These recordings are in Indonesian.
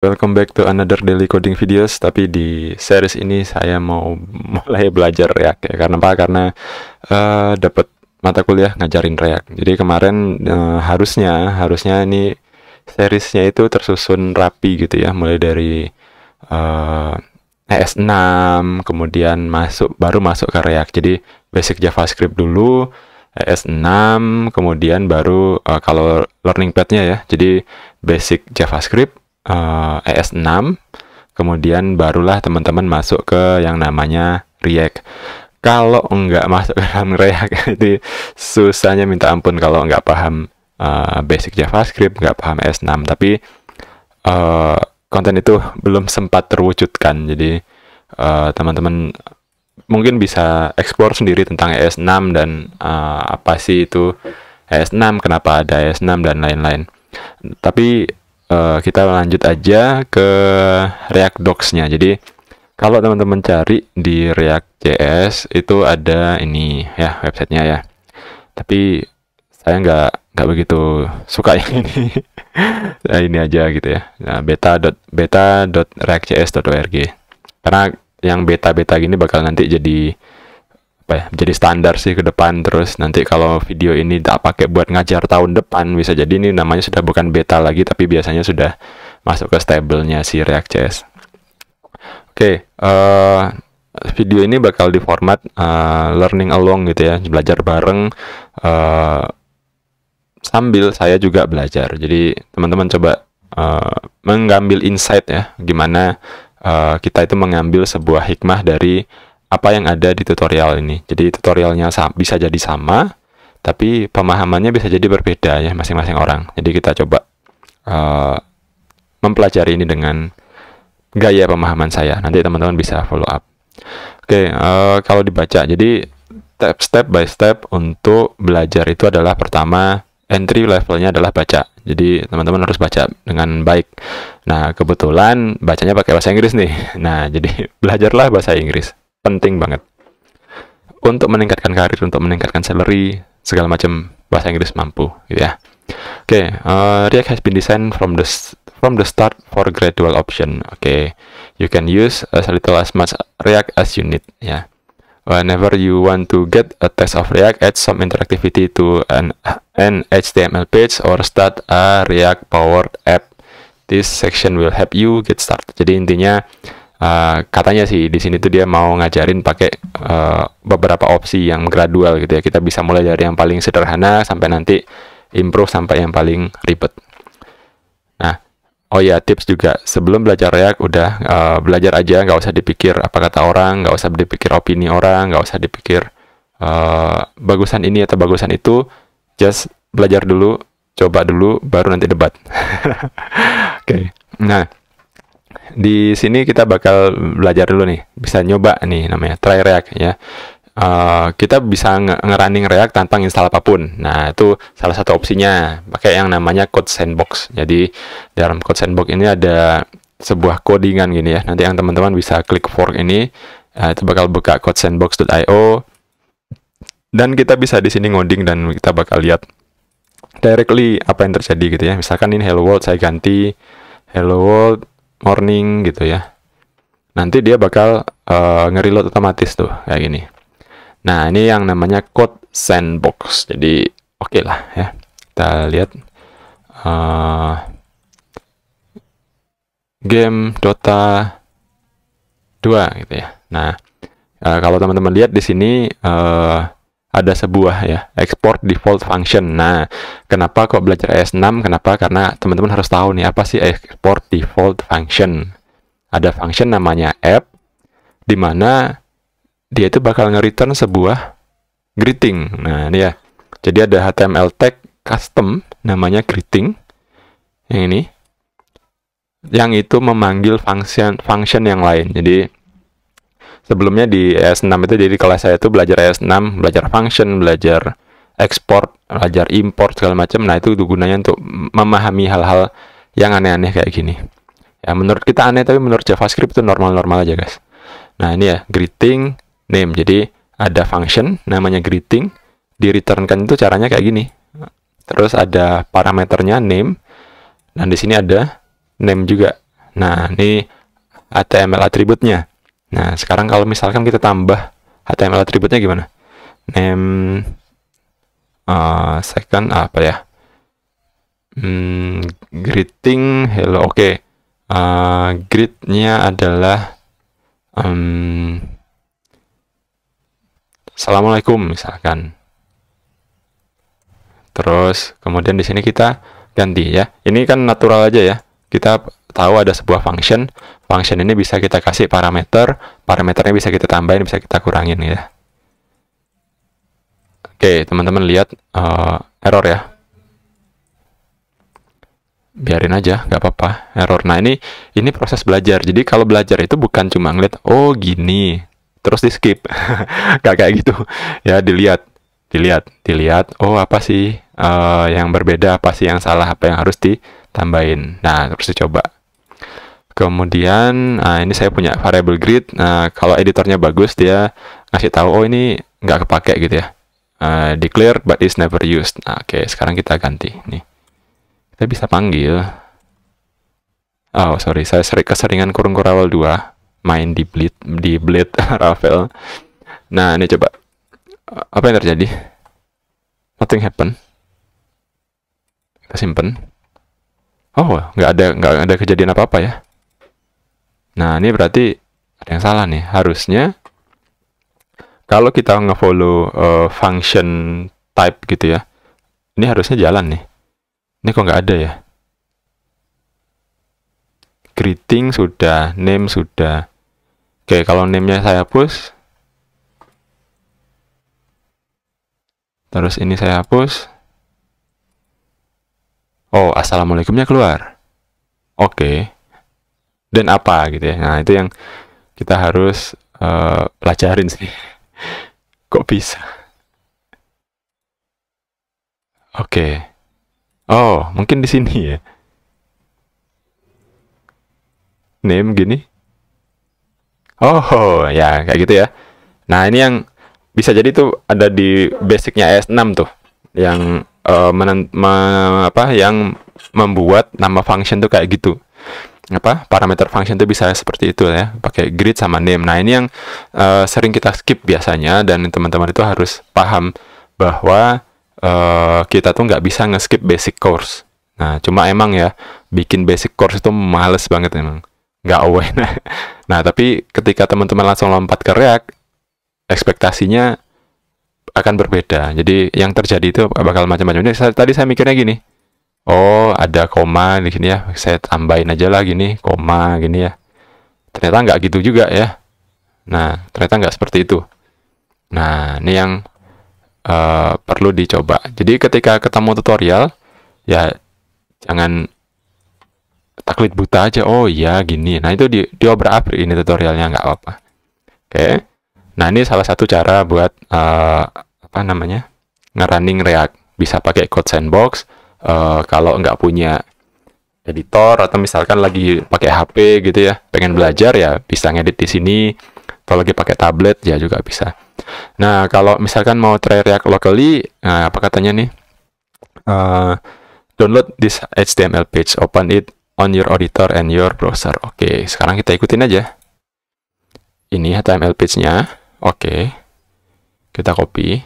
Welcome back to another daily coding videos. Tapi di series ini saya mau mulai belajar React ya. Karena apa? Karena dapat mata kuliah ngajarin React. Jadi kemarin harusnya ini seriesnya itu tersusun rapi gitu ya. Mulai dari ES6, kemudian baru masuk ke React. Jadi basic JavaScript dulu, ES6, kemudian baru kalau learning path-nya ya. Jadi basic JavaScript, ES6, kemudian barulah teman-teman masuk ke yang namanya React. Kalau nggak masuk ke dalam React, itu susahnya minta ampun kalau nggak paham basic JavaScript, nggak paham ES6. Tapi konten itu belum sempat terwujudkan. Jadi teman-teman mungkin bisa explore sendiri tentang ES6 dan apa sih itu ES6, kenapa ada ES6 dan lain-lain. Tapi kita lanjut aja ke React Docs-nya. Jadi kalau teman-teman cari di React.js itu ada ini ya websitenya ya. Tapi saya nggak begitu suka yang ini. Nah, ini aja gitu ya. Nah, beta.reactjs.org. Karena yang beta-beta gini bakal nanti jadi jadi standar sih ke depan. Terus nanti kalau video ini tak pakai buat ngajar tahun depan, bisa jadi ini namanya sudah bukan beta lagi, tapi biasanya sudah masuk ke stable-nya si React.js. Oke, video ini bakal di format learning along gitu ya, belajar bareng sambil saya juga belajar. Jadi teman-teman coba mengambil insight ya, gimana kita itu mengambil sebuah hikmah dari apa yang ada di tutorial ini. Jadi tutorialnya bisa jadi sama, tapi pemahamannya bisa jadi berbeda ya masing-masing orang. Jadi kita coba mempelajari ini dengan gaya pemahaman saya. Nanti teman-teman bisa follow up. Oke, kalau dibaca, jadi step by step untuk belajar itu adalah pertama, entry levelnya adalah baca. Jadi teman-teman harus baca dengan baik. Nah, kebetulan bacanya pakai bahasa Inggris nih. Nah, jadi belajarlah bahasa Inggris. Penting banget untuk meningkatkan karir, untuk meningkatkan salary, segala macam bahasa Inggris mampu gitu ya. Oke, React has been designed from the start for gradual option. Oke, you can use as little as much React as you need ya. Whenever you want to get a taste of React, add some interactivity to an HTML page or start a React powered app. This section will help you get started. Jadi intinya katanya sih di sini tuh dia mau ngajarin pakai beberapa opsi yang gradual gitu ya. Kita bisa mulai dari yang paling sederhana sampai nanti improve sampai yang paling ribet. Nah, oh ya, tips juga sebelum belajar React udah belajar aja, nggak usah dipikir apa kata orang, nggak usah dipikir opini orang, nggak usah dipikir bagusan ini atau bagusan itu. Just belajar dulu, coba dulu, baru nanti debat. Oke. Nah, di sini kita bakal belajar dulu nih, bisa nyoba nih namanya try React ya. Kita bisa ngerunning React tanpa install apapun. Nah, itu salah satu opsinya, pakai yang namanya Code Sandbox. Jadi dalam Code Sandbox ini ada sebuah codingan gini ya. Nanti yang teman-teman bisa klik fork ini, itu bakal buka codesandbox.io, dan kita bisa di sini ngoding dan kita bakal lihat directly apa yang terjadi gitu ya. Misalkan ini hello world, saya ganti hello world morning gitu ya. Nanti dia bakal nge-reload otomatis tuh kayak gini. Nah, ini yang namanya Code Sandbox. Jadi oke lah ya. Kita lihat game Dota 2 gitu ya. Nah, kalau teman-teman lihat di sini ada sebuah ya export default function. Nah, kenapa kok belajar ES6? Kenapa? Karena teman-teman harus tahu nih apa sih export default function. Ada function namanya app, di mana dia itu bakal nge-return sebuah greeting. Nah, ini ya. Jadi ada HTML tag custom namanya greeting. Yang ini. Yang itu memanggil function yang lain. Jadi sebelumnya di ES6 itu, jadi kelas saya itu belajar ES6, belajar function, belajar export, belajar import segala macam. Nah, itu gunanya untuk memahami hal-hal yang aneh-aneh kayak gini. Ya, menurut kita aneh, tapi menurut JavaScript itu normal-normal aja, guys. Nah, ini ya, greeting name. Jadi ada function namanya greeting, di-returnkan itu caranya kayak gini. Terus ada parameternya name, dan di sini ada name juga. Nah, ini HTML atributnya. Nah, sekarang kalau misalkan kita tambah HTML atributnya gimana? Name, second apa ya? Greeting, hello, oke. Greet-nya adalah Assalamualaikum misalkan. Terus kemudian di sini kita ganti ya. Ini kan natural aja ya. Kita tahu ada sebuah function. Function ini bisa kita kasih parameter. Parameternya bisa kita tambahin, bisa kita kurangin ya. Oke, teman-teman lihat error ya. Biarin aja, nggak apa-apa. Error. Nah, ini proses belajar. Jadi kalau belajar itu bukan cuma ngeliat, oh gini, terus di skip. Gak kayak gitu. Ya, dilihat. Oh, apa sih yang berbeda, apa sih yang salah, apa yang harus ditambahin. Nah, terus dicoba. Kemudian, ini saya punya variable greet. Nah, kalau editornya bagus, dia ngasih tahu, oh ini nggak kepake gitu ya. Declare but is never used. Nah, oke, sekarang kita ganti. Nih, kita bisa panggil. Oh, sorry, saya keseringan kurung Ravel 2. Main di Blade Ravel. Nah, ini coba. Apa yang terjadi? Nothing happen. Kita simpen. Oh, nggak ada kejadian apa-apa ya. Nah, ini berarti ada yang salah nih. Harusnya kalau kita nge-follow function type gitu ya, ini harusnya jalan nih. Ini kok nggak ada ya? Greeting sudah, name sudah. Oke, kalau name-nya saya hapus. Terus ini saya hapus. Oh, assalamualaikumnya keluar. Oke. Dan apa gitu ya. Nah, itu yang kita harus pelajarin sih. Kok bisa? Oke. Oh, mungkin di sini ya. Name gini. Oh, ya kayak gitu ya. Nah, ini yang bisa jadi tuh ada di basicnya ES6 tuh. Yang yang membuat nama function tuh kayak gitu. Parameter function tuh bisa seperti itu ya, pakai greet sama name. Nah, ini yang sering kita skip biasanya, dan teman-teman itu harus paham bahwa kita tuh nggak bisa nge-skip basic course. Nah, cuma emang ya, bikin basic course itu males banget emang, nggak aware. Nah, tapi ketika teman-teman langsung lompat ke React, ekspektasinya akan berbeda. Jadi yang terjadi itu bakal macam-macam. Tadi saya mikirnya gini, oh ada koma di sini ya, saya tambahin aja lah gini, koma gini ya. Ternyata nggak gitu juga ya. Nah, ternyata nggak seperti itu. Nah, ini yang perlu dicoba. Jadi ketika ketemu tutorial, ya jangan taklid buta aja. Oh iya gini. Nah, itu diobrak-abrik ini tutorialnya, nggak apa-apa. Oke. Nah, ini salah satu cara buat nge-running React. Bisa pakai code sandbox. Kalau nggak punya editor atau misalkan lagi pakai HP gitu ya, pengen belajar ya bisa ngedit di sini. Kalau lagi pakai tablet ya juga bisa. Nah, kalau misalkan mau try React locally, apa katanya nih? Download this HTML page, open it on your editor and your browser. Oke, sekarang kita ikutin aja. Ini HTML page-nya. Oke. Kita copy.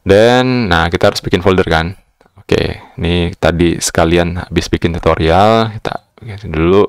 Dan, nah kita harus bikin folder kan. Oke, ini tadi sekalian habis bikin tutorial, kita bikin dulu.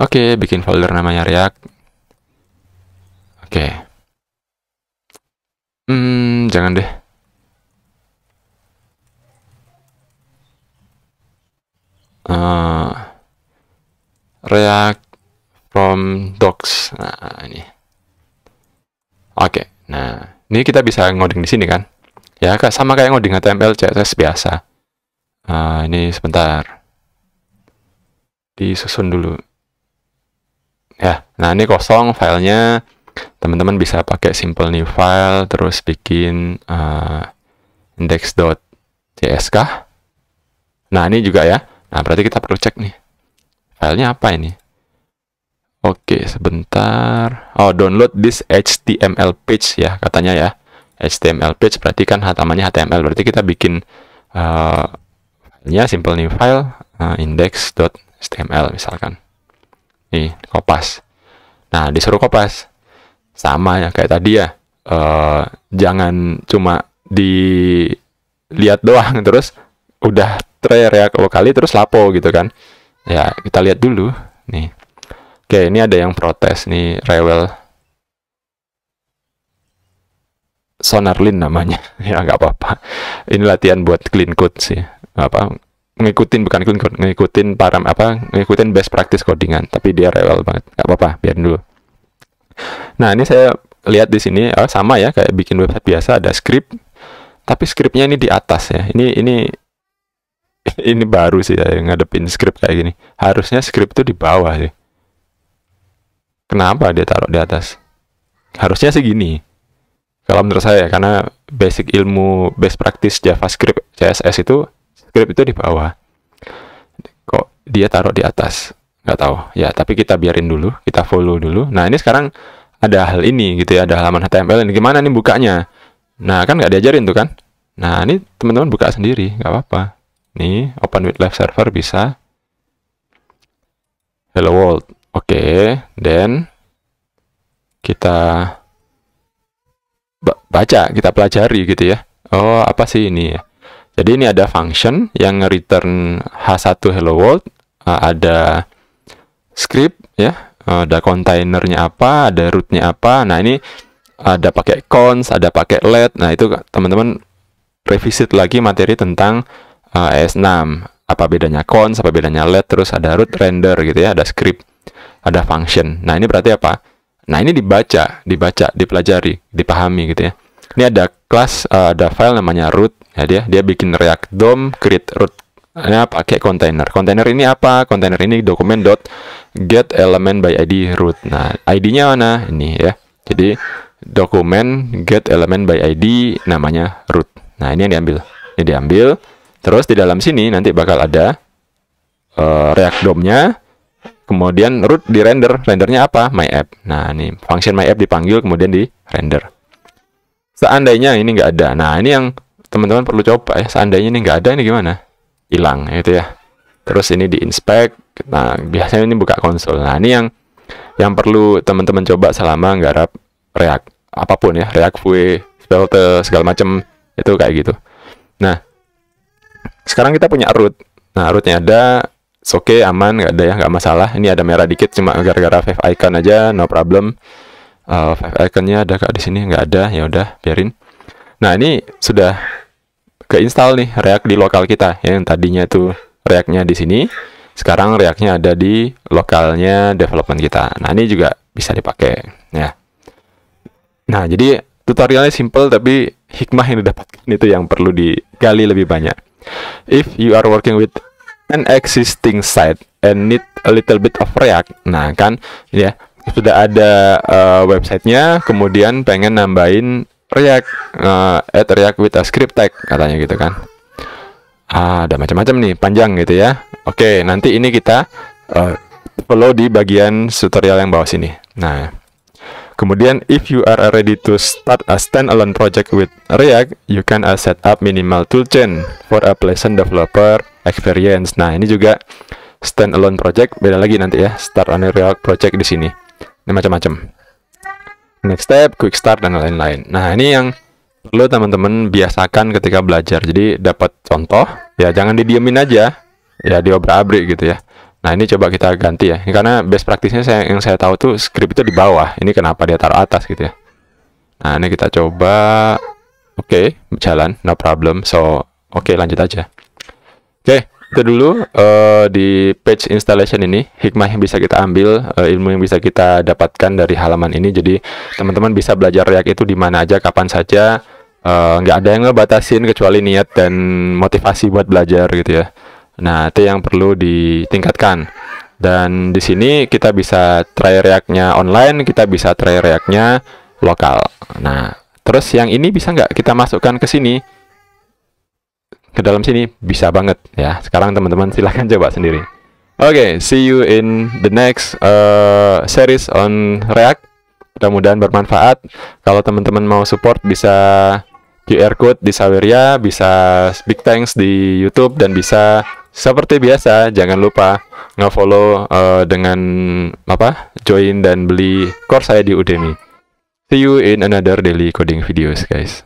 Oke, bikin folder namanya React. Oke. Jangan deh. React from docs. Nah, ini. Oke. Nah, ini kita bisa ngoding di sini kan? Ya, sama kayak ngoding HTML, CSS biasa. Ini sebentar. Disusun dulu. Ya, nah ini kosong filenya. Teman-teman bisa pakai simple new file, terus bikin index.js kah? Nah, ini juga ya. Nah, berarti kita perlu cek nih. Filenya apa ini? Oke, sebentar. Oh, download this HTML page ya, katanya ya. HTML page berarti kan halamannya HTML. Berarti kita bikin filenya simple new file index. HTML misalkan. Nih, kopas. Nah, disuruh kopas. Sama ya kayak tadi ya. Jangan cuma dilihat doang terus udah try React lokali terus lapo gitu kan. Ya, kita lihat dulu nih. Oke, ini ada yang protes nih, Rewel Sonarlin namanya. Ya nggak apa-apa. Ini latihan buat clean code sih. Apa ngikutin bukan clean code, ngikutin best practice codingan, tapi dia rewel banget. Nggak apa-apa, biarin dulu. Nah, ini saya lihat di sini sama ya kayak bikin website biasa, ada script. Tapi scriptnya ini di atas ya. Ini baru sih saya ngadepin script kayak gini. Harusnya script itu di bawah sih. Kenapa dia taruh di atas? Harusnya sih gini. Kalau menurut saya, karena basic ilmu best practice JavaScript, CSS itu script itu di bawah. Kok dia taruh di atas? Nggak tahu. Ya, tapi kita biarin dulu, kita follow dulu. Nah, ini sekarang ada hal ini gitu ya, ada halaman HTML ini. Gimana nih bukanya? Nah, kan nggak diajarin tuh kan? Nah, ini teman-teman buka sendiri, nggak apa-apa. Nih, open with live server bisa. Hello world. Oke, then kita baca, kita pelajari gitu ya. Oh, apa sih ini ya? Jadi ini ada function yang return H1 hello world, ada script ya, ada kontainernya apa, ada rootnya apa. Nah, ini ada pakai cons, ada pakai let. Nah, itu teman-teman revisit lagi materi tentang ES6. Apa bedanya cons, apa bedanya let, terus ada root, render gitu ya, ada script, ada function. Nah, ini berarti apa? Nah, ini dibaca, dipelajari, dipahami gitu ya. Ini ada kelas, ada file namanya root. Ya, dia bikin React DOM, create root. Nah, pakai container. Container ini apa? Container ini dokumen .get element by ID root. Nah, ID-nya mana? Ini ya. Jadi dokumen get element by ID namanya root. Nah, ini yang diambil. Ini diambil. Terus di dalam sini nanti bakal ada React DOM-nya. Kemudian root di render, rendernya apa? MyApp. Nah, ini function MyApp dipanggil, kemudian di render. Seandainya ini nggak ada, nah ini yang teman-teman perlu coba ya. Seandainya ini nggak ada, ini gimana? Hilang, gitu ya. Terus ini di inspect. Nah, biasanya ini buka konsol. Nah, ini yang perlu teman-teman coba selama garap React, apapun ya, React Vue, Svelte, segala macam itu kayak gitu. Nah, sekarang kita punya root. Nah, rootnya ada. Oke, aman, nggak ada ya, nggak masalah. Ini ada merah dikit, cuma gara-gara Five icon aja, no problem. Five iconnya ada kak di sini, nggak ada, ya udah biarin. Nah, ini sudah keinstall nih React di lokal kita, ya, yang tadinya itu React-nya di sini, sekarang React-nya ada di lokalnya development kita. Nah, ini juga bisa dipakai, ya. Nah, jadi tutorialnya simple, tapi hikmah yang didapatkan itu yang perlu digali lebih banyak. If you are working with an existing site and need a little bit of React, nah kan ya sudah ada websitenya, kemudian pengen nambahin React, add React with a script tag katanya gitu kan. Ada macam-macam nih, panjang gitu ya. Oke, nanti ini kita follow di bagian tutorial yang bawah sini. Nah, kemudian if you are ready to start a standalone project with React, you can set up minimal toolchain for a pleasant developer experience. Nah, ini juga standalone project, beda lagi nanti ya. Start on a React project di sini. Ini macam-macam. Next step, quick start dan lain-lain. Nah, ini yang perlu teman-teman biasakan ketika belajar. Jadi dapat contoh, ya jangan didiemin aja, ya diobrak-abrik gitu ya. Nah, ini coba kita ganti ya. Karena best practice-nya yang saya tahu tuh script itu di bawah. Ini kenapa dia taruh atas gitu ya. Nah, ini kita coba. Oke, jalan, no problem. So, oke, lanjut aja. Oke, itu dulu di page installation ini. Hikmah yang bisa kita ambil, ilmu yang bisa kita dapatkan dari halaman ini. Jadi, teman-teman bisa belajar React itu di mana aja, kapan saja. Nggak ada yang ngebatasin kecuali niat dan motivasi buat belajar gitu ya. Nah, itu yang perlu ditingkatkan. Dan di sini kita bisa try React-nya online, kita bisa try React-nya lokal. Nah, terus yang ini bisa nggak kita masukkan ke sini? Ke dalam sini? Bisa banget ya. Sekarang teman-teman silahkan coba sendiri. Oke, see you in the next series on React. Mudah-mudahan bermanfaat. Kalau teman-teman mau support bisa QR code di Saweria, bisa big thanks di YouTube, dan bisa Seperti biasa, jangan lupa nge-follow dengan join dan beli course saya di Udemy. See you in another daily coding videos, guys.